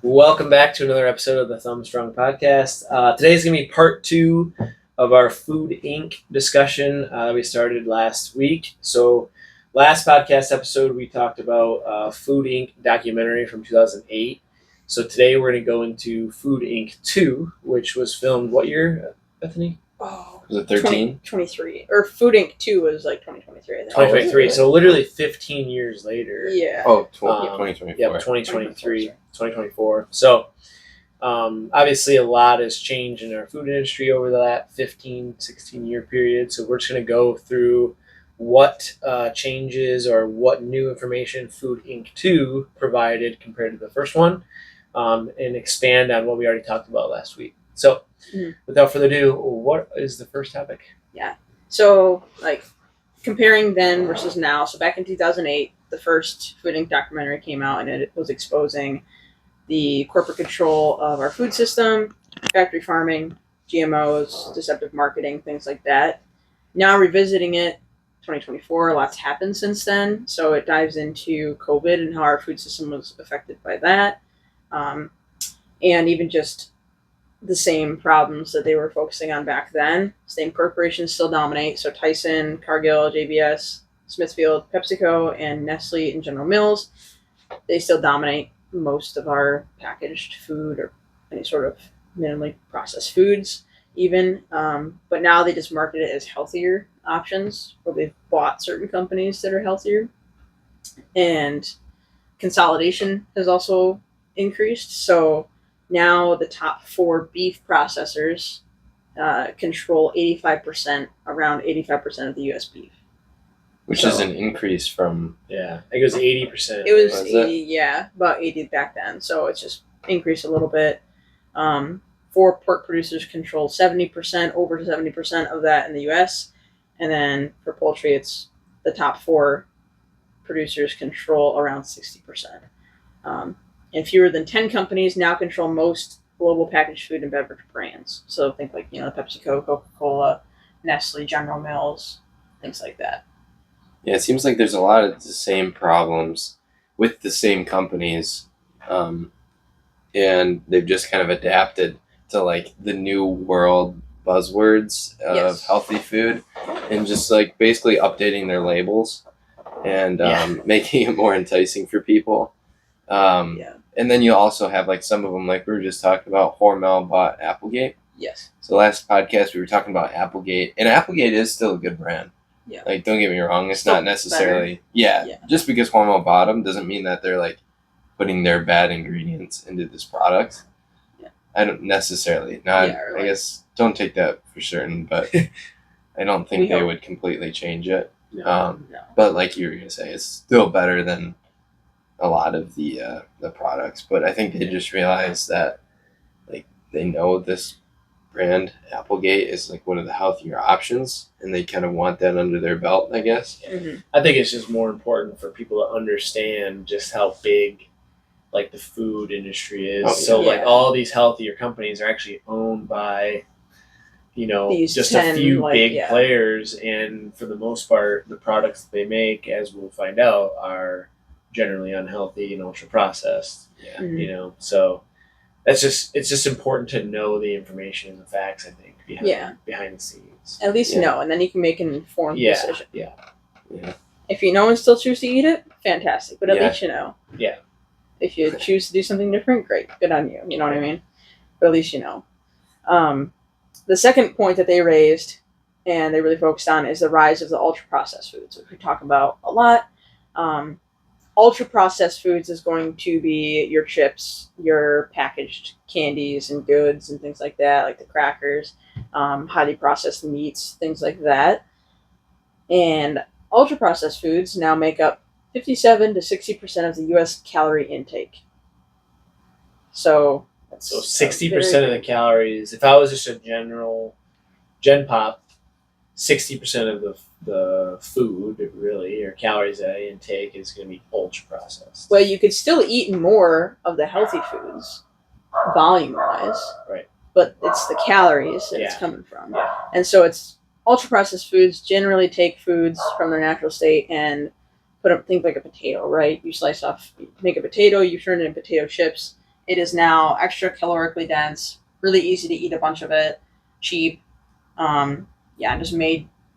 Welcome back to another episode of the Thumb Strong Podcast. Today's going to be part 2 of our Food Inc. discussion we started last week. So last podcast episode we talked about Food Inc. documentary from 2008. So today we're going to go into Food Inc. 2, which was filmed what year, Bethany? Oh, was it 13? 23. Or Food Inc. 2 was like 2023, I think. 2023. So literally 15 years later. Yeah. Oh, 2024. Yeah, 2023, 2024. So obviously a lot has changed in our food industry over that 15, 16-year period. So we're just going to go through what changes or what new information Food Inc. 2 provided compared to the first one, and expand on what we already talked about last week. So without further ado, what is the first topic? Yeah. So, like, comparing then versus now. So back in 2008, the first Food Inc. documentary came out, and it was exposing the corporate control of our food system, factory farming, GMOs, deceptive marketing, things like that. Now revisiting it, 2024, a lot's happened since then. So it dives into COVID and how our food system was affected by that. And even just the same problems that they were focusing on back then. Same corporations still dominate. So Tyson, Cargill, JBS, Smithfield, PepsiCo, and Nestle and General Mills, they still dominate most of our packaged food or any sort of minimally processed foods even. But now they just market it as healthier options, or they've bought certain companies that are healthier. And consolidation has also increased. So now the top 4 beef processors control around 85% of the U.S. beef. Which is an increase from... Yeah, I think it was 80%. It was 80, about 80 back then. So it's just increased a little bit. 4 pork producers control 70%, over 70% of that in the U.S. And then for poultry, it's the top 4 producers control around 60%. And fewer than 10 companies now control most global packaged food and beverage brands. So think like, PepsiCo, Coca-Cola, Nestle, General Mills, things like that. Yeah, it seems like there's a lot of the same problems with the same companies. And they've just kind of adapted to like the new world buzzwords of healthy food and just like basically updating their labels and making it more enticing for people. And then you also have like some of them, like we were just talking about, Hormel bought Applegate. Yes. So last podcast we were talking about Applegate, and Applegate is still a good brand. Yeah. Like, don't get me wrong, it's not necessarily just because Hormel bought them doesn't mean that they're like putting their bad ingredients into this product. Yeah. I don't necessarily. I guess don't take that for certain, but I don't think they would completely change it. No. But like you were gonna say, it's still better than a lot of the products. But I think they just realized that like they know this brand Applegate is like one of the healthier options, and they kind of want that under their belt, I guess. Mm-hmm. I think it's just more important for people to understand just how big like the food industry is. Like all these healthier companies are actually owned by these just 10, a few big players, and for the most part the products that they make, as we'll find out, are generally unhealthy and ultra processed. So it's just important to know the information and the facts, I think, behind the scenes. At least know, and then you can make an informed decision. Yeah. If you know and still choose to eat it, fantastic. But at least you know. Yeah. If you choose to do something different, great. Good on you. You know what I mean? But at least you know. The second point that they raised, and they really focused on, is the rise of the ultra-processed foods, which we talk about a lot. Ultra-processed foods is going to be your chips, your packaged candies and goods and things like that, like the crackers, highly processed meats, things like that. And ultra-processed foods now make up 57 to 60% of the U.S. calorie intake. So 60% of the calories, if I was just a Gen Pop, 60% of the food, really, or calories that I intake is going to be ultra processed. Well, you could still eat more of the healthy foods, volume-wise. Right. But it's the calories that it's coming from. Yeah. And so it's ultra processed foods generally take foods from their natural state and put up things like a potato, right? You slice off, you make a potato, you turn it into potato chips. It is now extra calorically dense, really easy to eat a bunch of it, cheap, just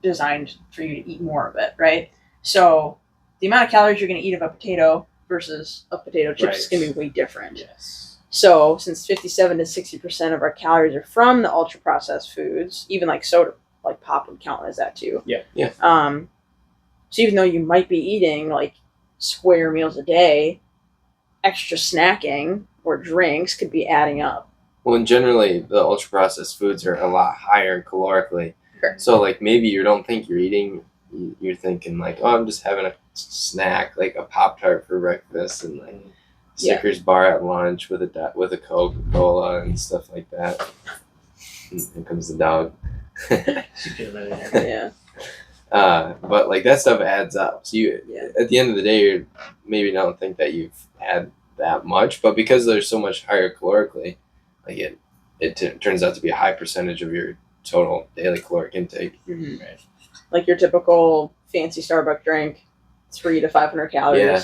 designed for you to eat more of it, right? So the amount of calories you're going to eat of a potato versus a potato chips is going to be way different. Yes. So since 57 to 60% of our calories are from the ultra processed foods, even like soda, like pop would count as that too. Yeah. So even though you might be eating like square meals a day, extra snacking or drinks could be adding up. Well, and generally the ultra processed foods are a lot higher calorically. Sure. So like maybe you don't think you're eating, you're thinking like, oh, I'm just having a snack, like a Pop-Tart for breakfast and like Snickers bar at lunch with a Coca-Cola and stuff like that. And here comes the dog. Yeah. But like that stuff adds up. So you, at the end of the day, you maybe don't think that you've had that much, but because they're so much higher calorically, like it turns out to be a high percentage of your total daily caloric intake. Mm-hmm. Right. Like your typical fancy Starbucks drink, 300 to 500 calories. Yeah.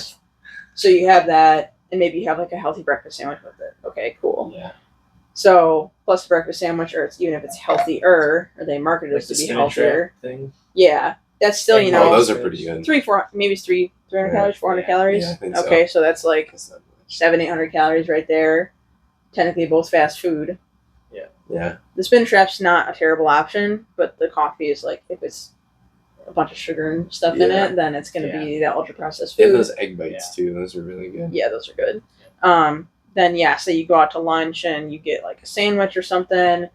So you have that, and maybe you have like a healthy breakfast sandwich with it. Okay, cool. Yeah. So plus a breakfast sandwich, or even if it's healthier, or they market it Like as the to be spinach healthier. thing. Yeah, that's still And Oh, those are pretty good. 300 calories, 400 calories. Yeah, I think so. Okay, so that's like That's not much. 700-800 calories right there. Technically, both fast food. Yeah. The spinach wrap's not a terrible option, but the coffee is like, if it's a bunch of sugar and stuff in Yeah. it, then it's going to be that ultra processed They have food. those egg bites too. Those are really good. Yeah, those are good. Then say you go out to lunch and you get like a sandwich or something,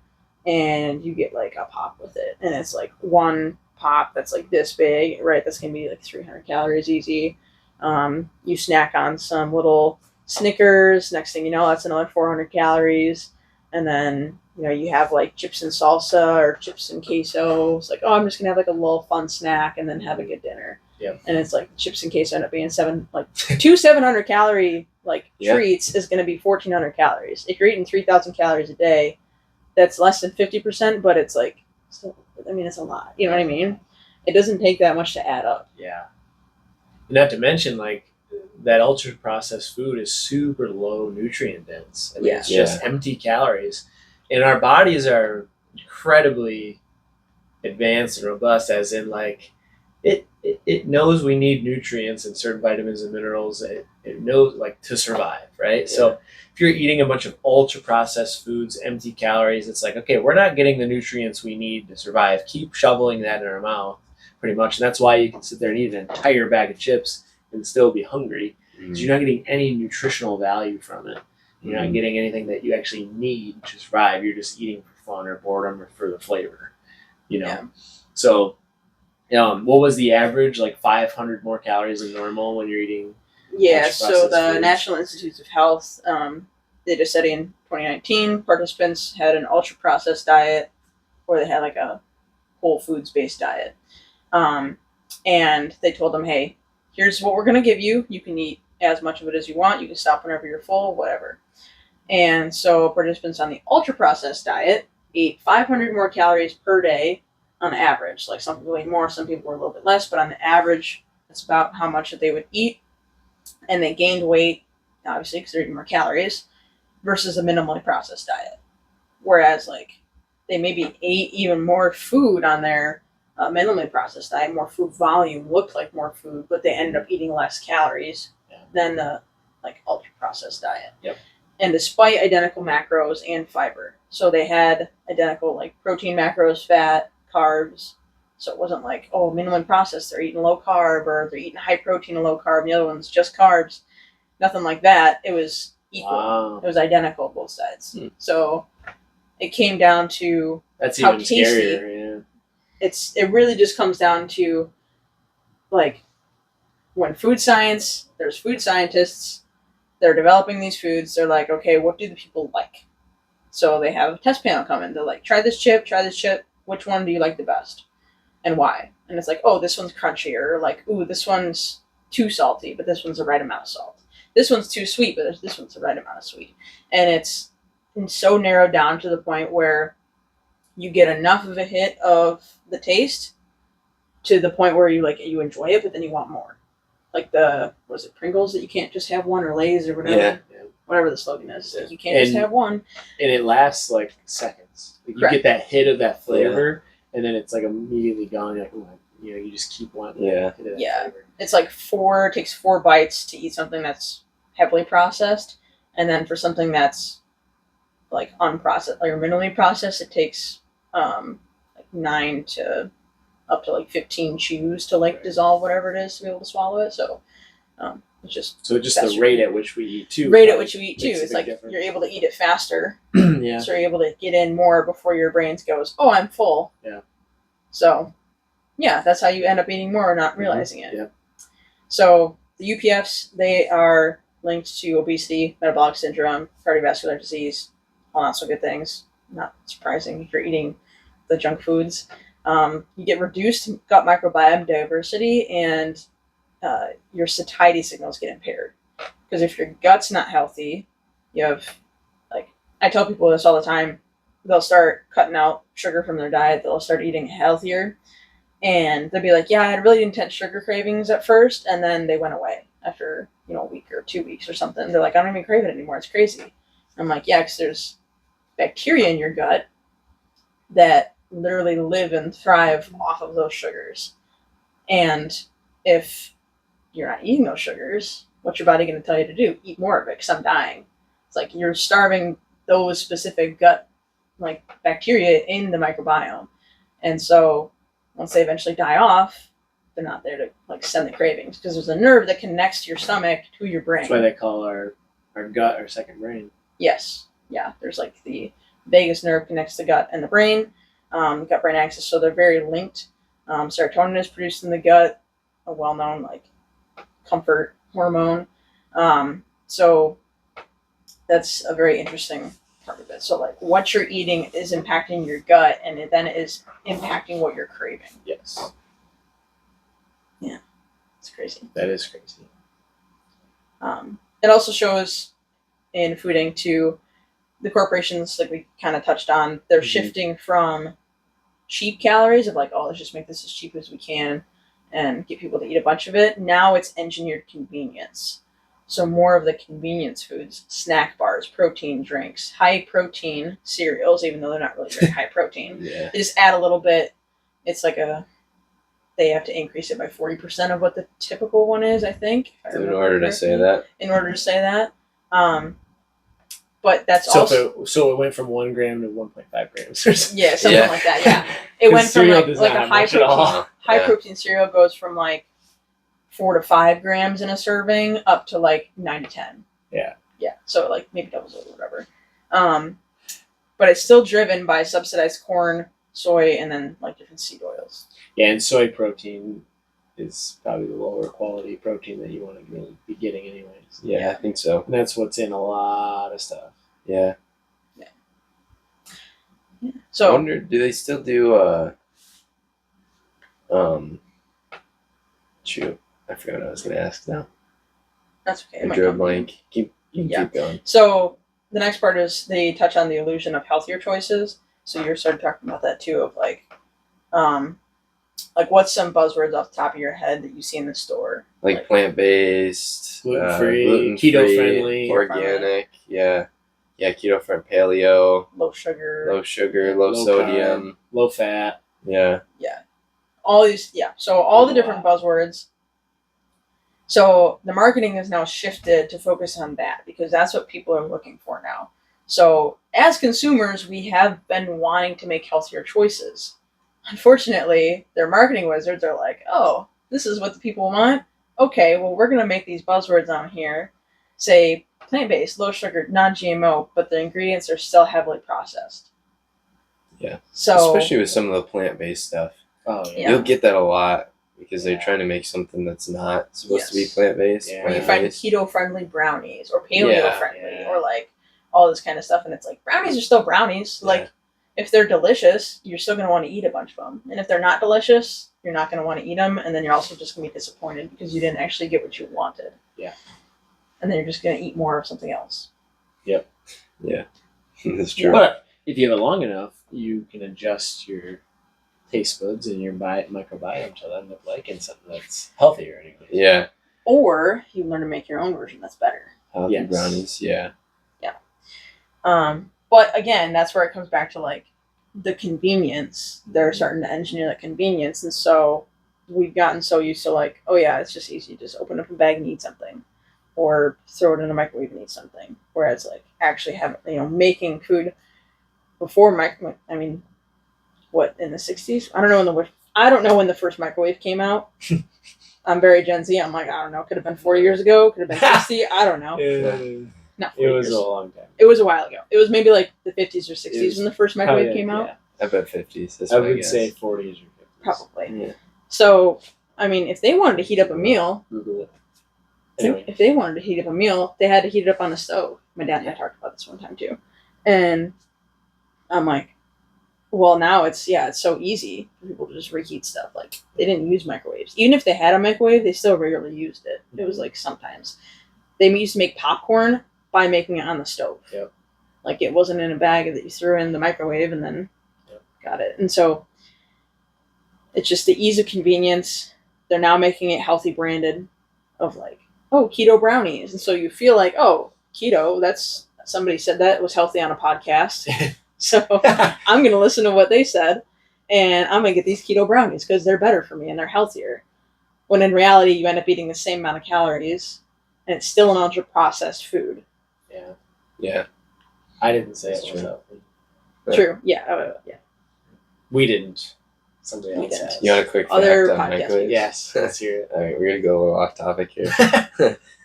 and you get like a pop with it, and it's like one pop that's like this big, right? That's gonna be like 300 calories easy. You snack on some little Snickers. Next thing you know, that's another 400 calories, and then you have like chips and salsa or chips and queso. It's like, oh, I'm just gonna have like a little fun snack and then have a good dinner. Yeah. And it's like chips and queso end up being 700 calorie treats is going to be 1,400 calories. If you're eating 3,000 calories a day, that's less than 50%, but it's like, still, it's a lot. You know what I mean? It doesn't take that much to add up. Yeah. Not to mention, like, that ultra processed food is super low nutrient dense. It's just empty calories. And our bodies are incredibly advanced and robust, as in, like, it knows we need nutrients and certain vitamins and minerals. It knows, like, to survive, right? Yeah. So if you're eating a bunch of ultra processed foods, empty calories, it's like, okay, we're not getting the nutrients we need to survive. Keep shoveling that in our mouth, pretty much. And that's why you can sit there and eat an entire bag of chips and still be hungry, because you're not getting any nutritional value from it. You're not getting anything that you actually need to survive. You're just eating for fun or boredom or for the flavor, Yeah. So, what was the average? Like 500 more calories than normal when you're eating? Yeah. So the foods? National Institutes of Health, they did a study in 2019. Participants had an ultra processed diet, or they had like a whole foods based diet, and they told them, hey, here's what we're going to give you. You can eat as much of it as you want. You can stop whenever you're full, whatever. And so participants on the ultra processed diet ate 500 more calories per day on average. Like some people ate more, some people were a little bit less, but on the average, that's about how much that they would eat. And they gained weight, obviously, because they're eating more calories, versus a minimally processed diet. Whereas, like, they maybe ate even more food on their minimally processed diet, more food volume, looked like more food, but they ended up eating less calories than the ultra processed diet. Yep. And despite identical macros and fiber. So they had identical protein macros, fat, carbs. So it wasn't like, oh, minimally processed, they're eating low carb, or they're eating high protein and low carb, and the other one's just carbs. Nothing like that. It was equal. Wow. It was identical both sides. So it came down to that's how even tasty. Scarier, yeah. It really just comes down to when there's food scientists, they're developing these foods, they're like, okay, what do the people like? So they have a test panel come in, they're like, try this chip, which one do you like the best? And why? And it's like, oh, this one's crunchier, like, ooh, this one's too salty, but this one's the right amount of salt. This one's too sweet, but this one's the right amount of sweet. And it's so narrowed down to the point where you get enough of a hit of the taste to the point where you enjoy it, but then you want more. Like was it Pringles that you can't just have one, or Lay's or whatever. Yeah. Whatever the slogan is. Like, you can't just have one. And it lasts like seconds. Like, you get that hit of that flavor, and then it's like immediately gone. You're like, ooh, you just keep wanting that hit of that flavor. It's like takes 4 bites to eat something that's heavily processed, and then for something that's like unprocessed, like minimally processed, it takes like 9 to up to like 15 chews to like dissolve whatever it is to be able to swallow it. So it's just the rate at which we eat too. Rate at which you eat too. It's like difference. You're able to eat it faster. Yeah. So you're able to get in more before your brain goes, oh, I'm full. Yeah. So yeah, that's how you end up eating more, not realizing it. Yeah. So the UPFs, they are linked to obesity, metabolic syndrome, cardiovascular disease, all not so good things. Not surprising if you're eating the junk foods. You get reduced gut microbiome diversity, and your satiety signals get impaired. Because if your gut's not healthy, you have, like, I tell people this all the time, they'll start cutting out sugar from their diet, they'll start eating healthier, and they'll be like, yeah, I had really intense sugar cravings at first, and then they went away after, a week or 2 weeks or something. They're like, I don't even crave it anymore, it's crazy. I'm like, yeah, because there's bacteria in your gut that literally live and thrive off of those sugars. And if you're not eating those sugars, what's your body going to tell you to do? Eat more of it, because I'm dying. It's like you're starving those specific gut like bacteria in the microbiome. And so once they eventually die off, they're not there to like send the cravings, because there's a nerve that connects your stomach to your brain. That's why they call our gut our second brain. Yes. Yeah. There's like the vagus nerve connects the gut and the brain, gut-brain axis. So they're very linked. Serotonin is produced in the gut, a well-known like comfort hormone. So that's a very interesting part of it. So like what you're eating is impacting your gut, and it then is impacting what you're craving. Yes. Yeah. It's crazy. That is crazy. It also shows in fooding to the corporations, like we kind of touched on, they're shifting from cheap calories of like, oh, let's just make this as cheap as we can and get people to eat a bunch of it. Now it's engineered convenience. So more of the convenience foods, snack bars, protein drinks, high protein cereals, even though they're not really very high protein. Yeah. They just add a little bit. It's like they have to increase it by 40% of what the typical one is, I think. In order to say that. In order to say that. But that's so it went from 1 gram to 1.5 grams or something. Yeah, something like that. Yeah, it went from like a high protein cereal goes from like 4 to 5 grams in a serving up to like 9 to 10. Yeah. Yeah. So like maybe doubles it or whatever. But it's still driven by subsidized corn, soy, and then like different seed oils. Yeah, and soy protein is probably the lower quality protein that you want to really be getting anyways. Yeah, I think so. And that's what's in a lot of stuff. Yeah. So I wonder, do they still do shoot, I forgot what I was gonna ask now. That's okay. I drew a blank. Keep going. So the next part is they touch on the illusion of healthier choices. So you're starting talking about that too, of like what's some buzzwords off the top of your head that you see in the store? Like plant-based, gluten-free, keto-friendly, organic, yeah, keto-friendly, paleo, low sugar, low sodium, low fat. Yeah. All these, so all the different buzzwords. So the marketing has now shifted to focus on that, because that's what people are looking for now. So as consumers, we have been wanting to make healthier choices. Unfortunately, their marketing wizards are like, oh, this is what the people want? Okay, well, we're going to make these buzzwords on here say plant-based, low sugar, non-GMO, but the ingredients are still heavily processed. Yeah. So especially with some of the plant-based stuff. Oh, yeah. You'll get that a lot because they're trying to make something that's not supposed to be plant-based. Yeah. Or you find keto-friendly brownies or paleo-friendly or like all this kind of stuff. And it's like, brownies are still brownies. Yeah. Like, if they're delicious, you're still going to want to eat a bunch of them. And if they're not delicious, you're not going to want to eat them. And then you're also just going to be disappointed because you didn't actually get what you wanted. Yeah. And then you're just going to eat more of something else. Yep. Yeah. That's true. But if you have it long enough, you can adjust your taste buds and your microbiome to end up liking something that's healthier anyway. Yeah. Or you learn to make your own version that's better. Healthy Yes. brownies. Yeah. But again, that's where it comes back to like the convenience. They're starting to engineer that convenience, and so we've gotten so used to like, oh yeah, it's just easy. Just open up a bag and eat something, or throw it in a microwave and eat something. Whereas like actually having, making food before I mean, what, in the 60s? I don't know when the first microwave came out. I'm very Gen Z. I'm like, I don't know. Could have been 4 years ago. Could have been 60. I don't know. Not 4 It was years. a long time. It was a while ago. It was maybe like the 50s or 60s was when the first microwave probably, came out. yeah. I bet 50s. That's I my would guess. say 40s or 50s. Probably. Yeah. So, I mean, if they wanted to heat up a meal, Google it. Anyway. if they wanted to heat up a meal, they had to heat it up on the stove. My dad and I talked about this one time too. And I'm like, well, now it's so easy for people to just reheat stuff. Like, they didn't use microwaves. Even if they had a microwave, they still rarely used it. It was like sometimes. They used to make popcorn by making it on the stove. Yep. Like, it wasn't in a bag that you threw in the microwave and then got it. And so it's just the ease of convenience. They're now making it healthy branded of like, oh, keto brownies. And so you feel like, oh, keto, that's somebody said that was healthy on a podcast. So I'm going to listen to what they said and I'm going to get these keto brownies because they're better for me and they're healthier. When in reality, you end up eating the same amount of calories and it's still an ultra processed food. Yeah. Yeah. I didn't say That's it was true. healthy. True. Yeah. Yeah. We didn't. Somebody We else didn't. has. You want a quick Other fact on podcasts. microwaves? Yes. Let's hear it. All right, we're gonna go a little off topic here.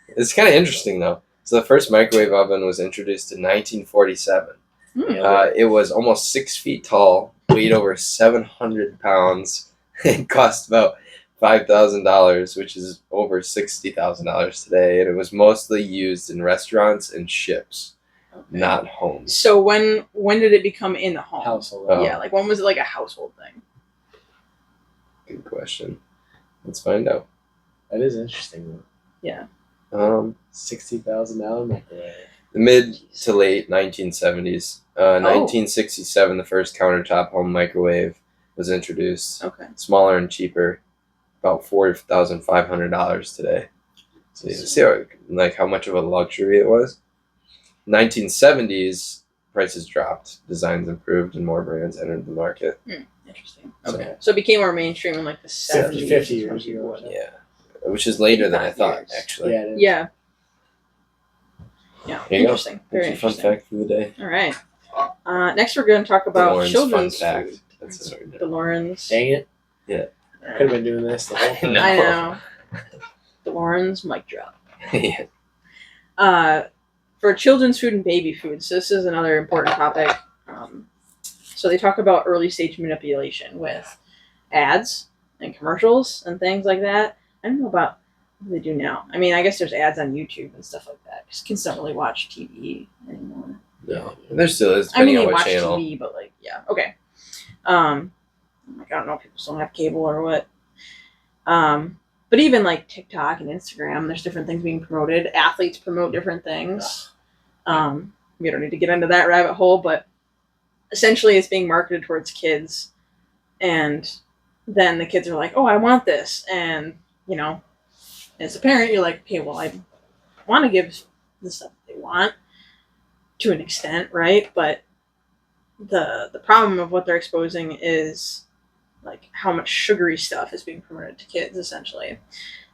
It's kind of interesting though. So the first microwave oven was introduced in 1947. It was almost 6 feet tall, weighed over 700 pounds, and cost about $5,000, which is over $60,000 today. And it was mostly used in restaurants and ships, not homes. So when did it become in the home? Household. Oh. Yeah, like when was it like a household thing? Good question. Let's find out. That is interesting. Yeah. $60,000 microwave. The mid to late 1970s. 1967, the first countertop home microwave was introduced. Okay. Smaller and cheaper, about $4,500 today. So you see how much of a luxury it was. 1970s, prices dropped, designs improved, and more brands entered the market. Interesting. So- Okay. So it became more mainstream in like the 70s. 50 is when years people ago. would- Yeah, which is later than I 55 thought, years. actually. Yeah, it is. Yeah. Yeah. Here you go. Interesting. Very That's your fun interesting. fact for the day. All right. Next, we're going to talk about Lauren's children's fun fact. food. That's what we're doing. The Lauren's. Dang it. Yeah. Could have been doing this the whole time. No. I know. The Lauren's mic drop. Yeah. For children's food and baby food. So this is another important topic. So they talk about early stage manipulation with ads and commercials and things like that. I don't know about what they do now. I mean, I guess there's ads on YouTube and stuff like that because kids don't really watch TV anymore. No, there still is, I mean, depending they on what watch channel. TV, but like, yeah, okay. Like, I don't know if people still have cable or what. But even like TikTok and Instagram, there's different things being promoted. Athletes promote different things. We don't need to get into that rabbit hole, but essentially it's being marketed towards kids. And then the kids are like, oh, I want this. And, as a parent, you're like, okay, well, I want to give the stuff they want to an extent, right? But the problem of what they're exposing is like how much sugary stuff is being promoted to kids, essentially.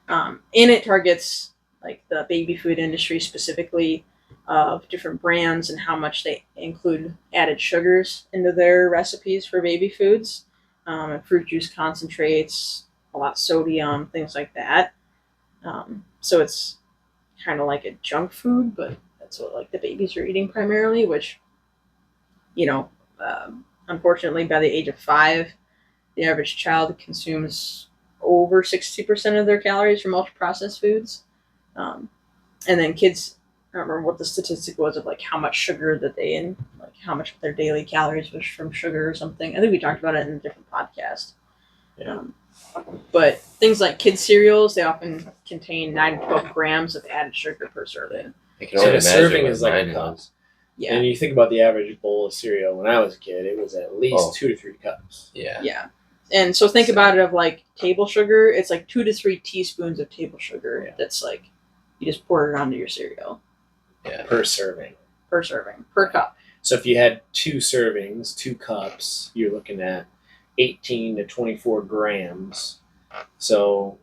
And it targets like the baby food industry specifically of different brands and how much they include added sugars into their recipes for baby foods, and fruit juice concentrates, a lot of sodium, things like that. So it's kind of like a junk food, but that's what like the babies are eating primarily, which, unfortunately by the age of 5, the average child consumes over 60% of their calories from ultra processed foods. And then kids, I don't remember what the statistic was of like how much sugar that they in, like how much of their daily calories was from sugar or something. I think we talked about it in a different podcast. Yeah. But things like kids cereals, they often contain 9 to 12 grams of added sugar per serving. I can So only the imagine serving what is like a mine cup. was. Yeah. And you think about the average bowl of cereal when I was a kid, it was at least 2 to 3 cups. Yeah. Yeah. And so think about it of like table sugar. It's like 2 to 3 teaspoons of table sugar. Yeah. That's like you just pour it onto your cereal Per serving. per serving per cup. So if you had 2 servings, 2 cups, you're looking at 18 to 24 grams. So,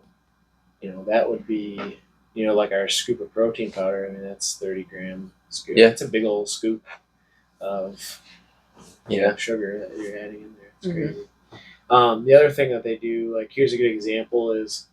that would be, like our scoop of protein powder. I mean, that's 30-gram scoop. Yeah. It's a big old scoop of sugar that you're adding in there. It's crazy. The other thing that they do, like here's a good example, is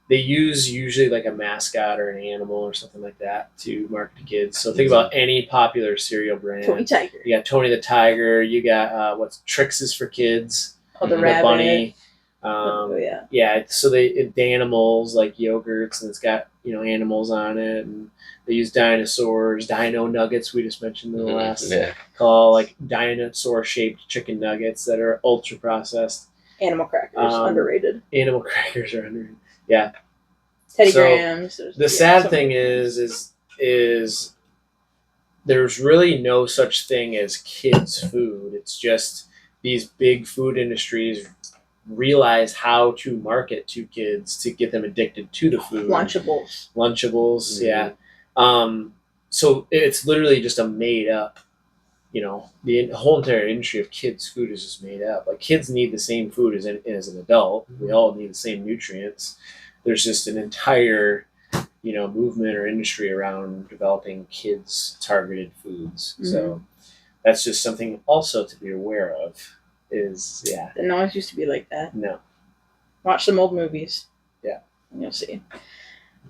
they use usually like a mascot or an animal or something like that to market to kids. So think about any popular cereal brand. Tony Tiger. You got Tony the Tiger. You got what's Trix is for kids. Oh, the Mhm. rabbit. Bunny. Yeah. Yeah. So the animals like yogurts, and it's got animals on it, and they use dinosaurs, dino nuggets. We just mentioned in the last call, like dinosaur shaped chicken nuggets that are ultra processed. Animal crackers, underrated. Animal crackers are underrated. Yeah. Teddy So, Grahams. The sad thing is there's really no such thing as kids' food. It's just these big food industries realize how to market to kids to get them addicted to the food. Lunchables, mm-hmm. Yeah. So it's literally just a made up, the whole entire industry of kids' food is just made up. Like kids need the same food as an adult. We all need the same nutrients. There's just an entire, movement or industry around developing kids targeted foods. Mm-hmm. So that's just something also to be aware of. Didn't always used to be like that. No. Watch some old movies. Yeah. And you'll see.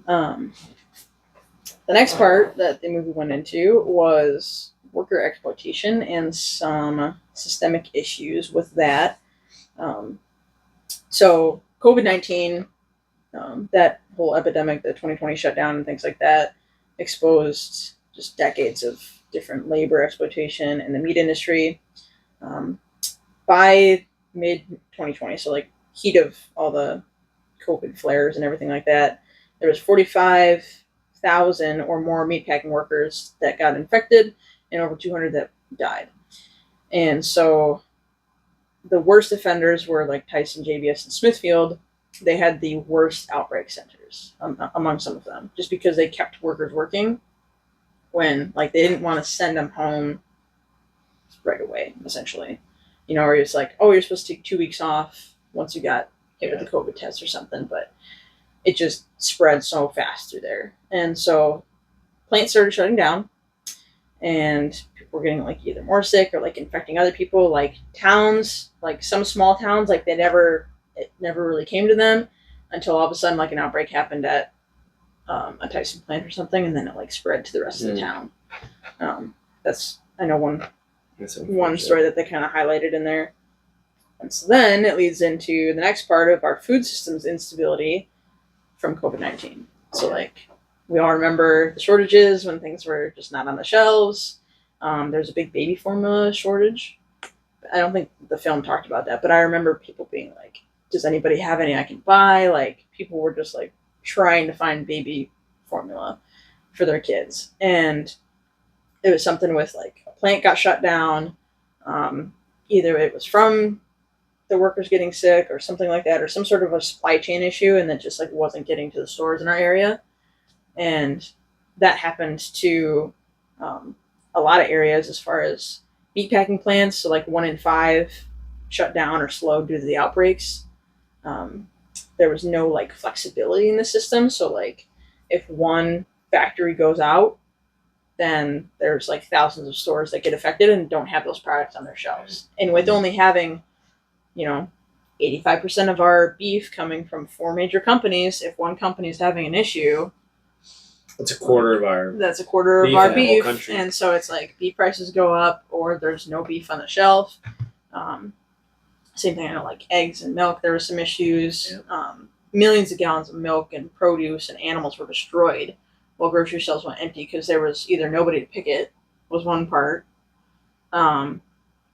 The next part that the movie went into was worker exploitation and some systemic issues with that. So COVID-19, that whole epidemic, the 2020 shutdown and things like that, exposed just decades of different labor exploitation in the meat industry. By mid-2020, so like heat of all the COVID flares and everything like that, there was 45,000 or more meatpacking workers that got infected and over 200 that died. And so the worst offenders were like Tyson, JBS, and Smithfield. They had the worst outbreak centers among some of them, just because they kept workers working when like they didn't want to send them home right away, essentially. Or it's like, oh, you're supposed to take 2 weeks off once you got hit with the COVID test or something, but it just spread so fast through there. And so plants started shutting down, and people were getting like either more sick or like infecting other people. Like towns, like some small towns, like it never really came to them until all of a sudden like an outbreak happened at a Tyson plant or something, and then it like spread to the rest of the town. That's, I know, one story that they kind of highlighted in there. And so then it leads into the next part of our food system's instability from COVID-19. So like we all remember the shortages when things were just not on the shelves. There's a big baby formula shortage. I don't think the film talked about that, but I remember people being like, does anybody have any I can buy? Like people were just like trying to find baby formula for their kids. And it was something with like a plant got shut down. Either it was from the workers getting sick or something like that, or some sort of a supply chain issue, and that just like wasn't getting to the stores in our area. And that happened to a lot of areas as far as meatpacking plants. So like 1 in 5 shut down or slowed due to the outbreaks. There was no like flexibility in the system. So like if one factory goes out, then there's like thousands of stores that get affected and don't have those products on their shelves. And with only having, 85% of our beef coming from 4 major companies, if one company is having an issue, that's a quarter of our beef. And so it's like beef prices go up, or there's no beef on the shelf. Same thing, I know, like eggs and milk, there were some issues. Yeah. Millions of gallons of milk and produce and animals were destroyed while grocery shelves went empty because there was either nobody to pick it, was one part,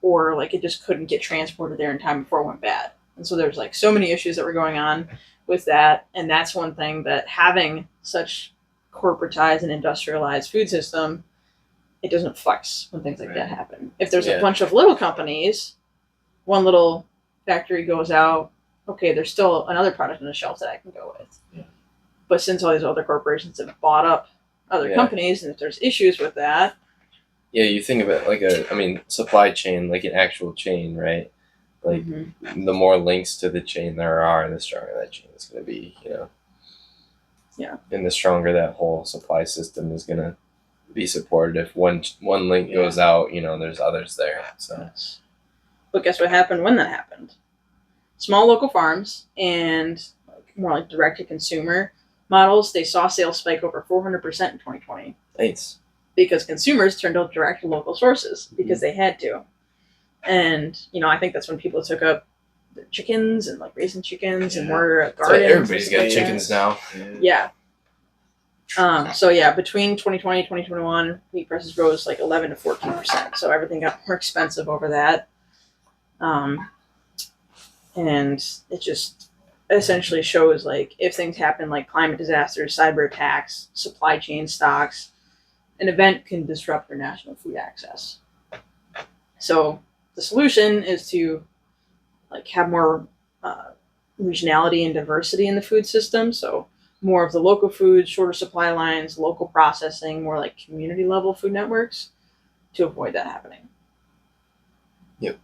or like it just couldn't get transported there in time before it went bad. And so there's like so many issues that were going on with that. And that's one thing that having such corporatized and industrialized food system, it doesn't flex when things like that happen. If there's a bunch of little companies, one little factory goes out, okay, there's still another product on the shelf that I can go with. Yeah. But since all these other corporations have bought up other companies, and if there's issues with that, Yeah, you think of it like supply chain, like an actual chain, right? Like the more links to the chain there are, the stronger that chain is going to be, Yeah. And the stronger that whole supply system is going to be supported. If one link goes out, there's others there. So. But guess what happened when that happened? Small local farms and more like direct to consumer models, they saw sales spike over 400% in 2020. Thanks. Because consumers turned to direct to local sources because they had to. And, I think that's when people took up the chickens and like raising chickens and more gardens. So everybody's got chickens now. Yeah. Between 2020 and 2021, meat prices rose like 11 to 14%. So everything got more expensive over that. And it just essentially shows like if things happen like climate disasters, cyber attacks, supply chain stocks, an event can disrupt your national food access. So the solution is to like have more regionality and diversity in the food system. So more of the local food, shorter supply lines, local processing, more like community level food networks to avoid that happening. Yep.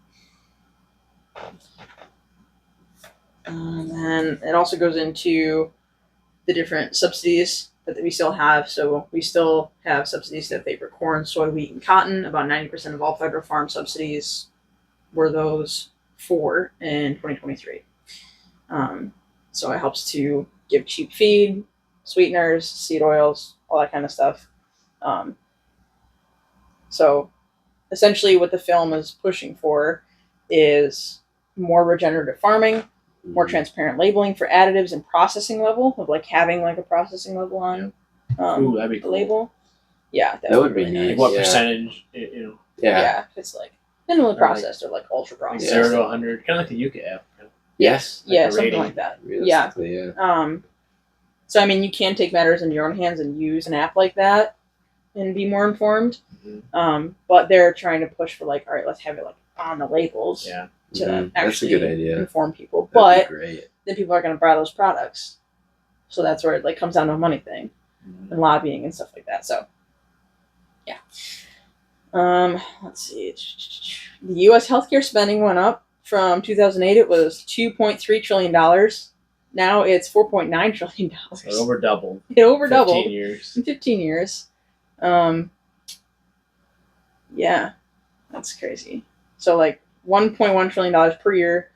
And it also goes into the different subsidies that we still have. So we still have subsidies that favor corn, soy, wheat, and cotton. About 90% of all federal farm subsidies were those four in 2023. So it helps to give cheap feed, sweeteners, seed oils, all that kind of stuff. So essentially what the film is pushing for is more regenerative farming, more transparent labeling for additives and processing level of like having like a processing level on that'd be the cool. label. Yeah, that would be really neat. Like what percentage? Yeah. Yeah, it's like minimally processed or like ultra Like processed. 0 to 100, kind of like the Yuka app. Yes. Yeah, Like a something rating. like that. Realistically, yeah. So I mean, you can take matters into your own hands and use an app like that and be more informed. Mm-hmm. But they're trying to push for like, all right, let's have it like on the labels Yeah. to That's a actually good idea. inform people. That'd But be great. then people are going to buy those products, so that's where it like comes down to a money thing and lobbying and stuff like that. So yeah. Let's see. The U.S. healthcare spending went up from 2008. It was $2.3 trillion. Now it's $4.9 trillion. So it over doubled. It over doubled 15 years. in 15 years. Yeah, that's crazy. So like $1.1 trillion per year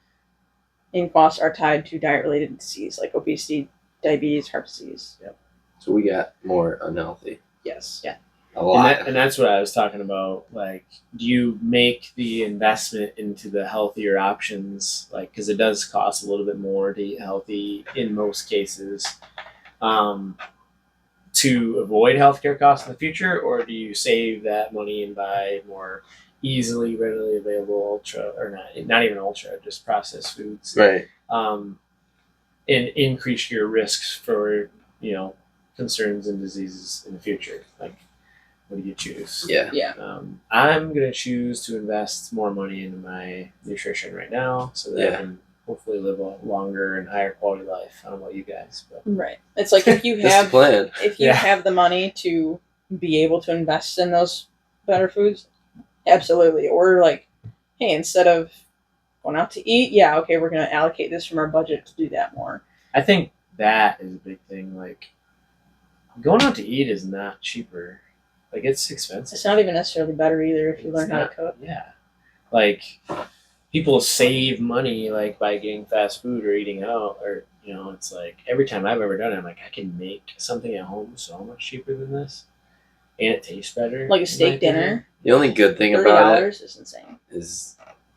in costs are tied to diet-related disease like obesity, diabetes, heart disease. Yep. So we got more unhealthy. Yes. Yeah. A lot. And that's what I was talking about. Like, do you make the investment into the healthier options? Like, because it does cost a little bit more to eat healthy in most cases, to avoid healthcare costs in the future, or do you save that money and buy more easily, readily available ultra, or not even ultra, just processed foods, Right. And increase your risks for concerns and diseases in the future? Like, what do you choose? Yeah. Yeah. I'm gonna choose to invest more money into my nutrition right now, so that I can hopefully live a longer and higher quality life. I don't know about you guys, but Right. It's like if you That's have the plan. if you have the money to be able to invest in those better foods, absolutely. Or like, hey, instead of going out to eat, okay, we're gonna allocate this from our budget to do that more. I think that is a big thing. Like, going out to eat is not cheaper. Like, it's expensive. It's not even necessarily better either if you learn how to cook. Yeah. Like, people save money like by getting fast food or eating out, or it's like every time I've ever done it, I'm like, I can make something at home so much cheaper than this, and it tastes better. Like a steak dinner. The only good thing $30 about it is insane. is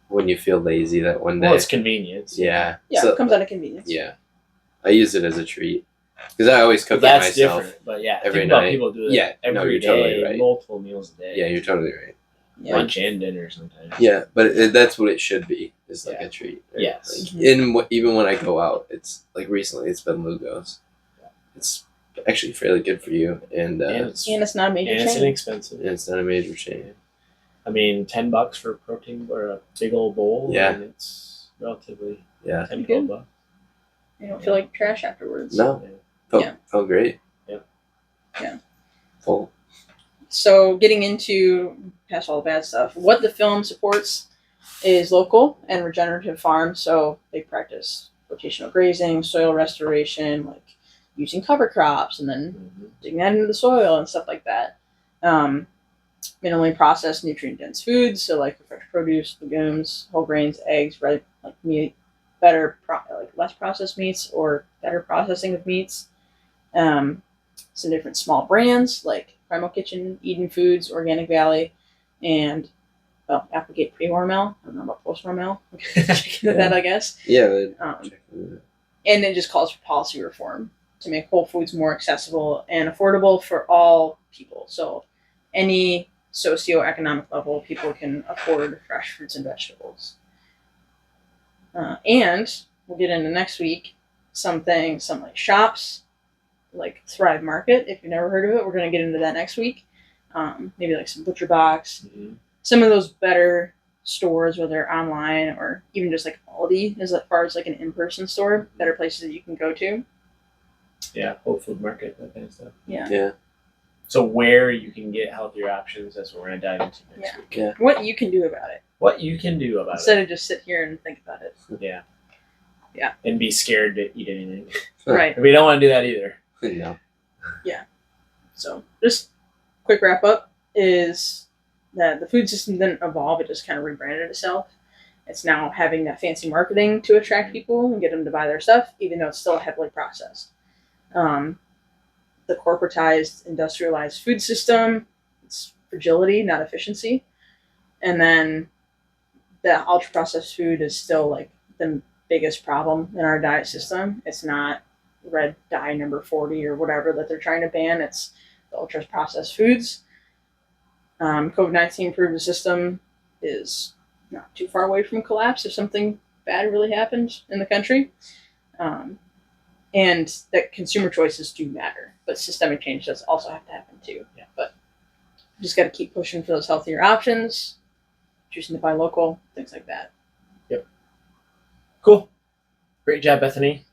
when you feel lazy that one day. Well, it's convenience. Yeah. Yeah, So, it comes out of convenience. yeah. I use it as a treat because I always cook But it that's myself. different. But yeah, every think about night. people do it Yeah, every no, you're day, totally right. multiple meals a day. Yeah, you're totally right. Yeah. Lunch and dinner sometimes. Yeah, but that's what it should be. It's like a treat. Right? Yes. Like, even when I go out, it's like recently it's been Lugo's. It's actually fairly good for you, and it's not a major and it's chain. inexpensive. it's not a major chain. I mean, $10 for a protein or a big old bowl. Yeah. And it's relatively Yeah. 10, Good. $12. You don't feel like trash afterwards. No. Yeah. Felt great. Yep. Yeah. Full. So getting into past all the bad stuff, what the film supports is local and regenerative farms. So they practice rotational grazing, soil restoration, like using cover crops and then digging that into the soil and stuff like that. Minimally processed nutrient dense foods, so like fresh produce, legumes, whole grains, eggs, right, like meat, like less processed meats or better processing of meats. Some different small brands like Primal Kitchen, Eden Foods, Organic Valley, and Applegate pre-Hormel. I don't know about post-Hormel. Check into that, I guess. Yeah. And it just calls for policy reform to make Whole Foods more accessible and affordable for all people. So any socioeconomic level, people can afford fresh fruits and vegetables. And we'll get into next week some like shops, like Thrive Market. If you've never heard of it, we're going to get into that next week. Maybe like some Butcher Box, some of those better stores, whether online or even just like Aldi, as far as like an in-person store, better places that you can go to. Yeah, Whole Food Market, that kind of stuff. Yeah. So where you can get healthier options, that's what we're going to dive into next week. Yeah. What you can do about it. What you can do about Instead it. of just sit here and think about it. Yeah. Yeah. And be scared to eat anything. Right. We don't want to do that either. No. So just quick wrap up is that the food system didn't evolve, it just kind of rebranded itself. It's now having that fancy marketing to attract people and get them to buy their stuff, even though it's still heavily processed. The corporatized, industrialized food system, it's fragility, not efficiency. And then the ultra processed food is still like the biggest problem in our diet system. It's not red dye number 40 or whatever that they're trying to ban. It's the ultra processed foods. COVID-19 proved the system is not too far away from collapse if something bad really happened in the country. And that consumer choices do matter, but systemic change does also have to happen too. Yeah. But you just got to keep pushing for those healthier options, choosing to buy local, things like that. Yep. Cool. Great job, Bethany.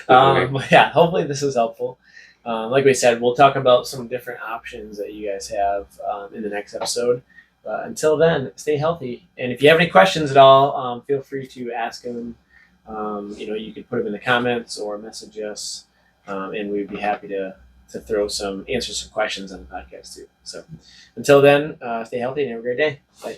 Yeah, hopefully this is helpful. Like we said, we'll talk about some different options that you guys have in the next episode. But until then, stay healthy. And if you have any questions at all, feel free to ask them. You can put them in the comments or message us, and we'd be happy to answer some questions on the podcast too. So until then, stay healthy and have a great day. Bye.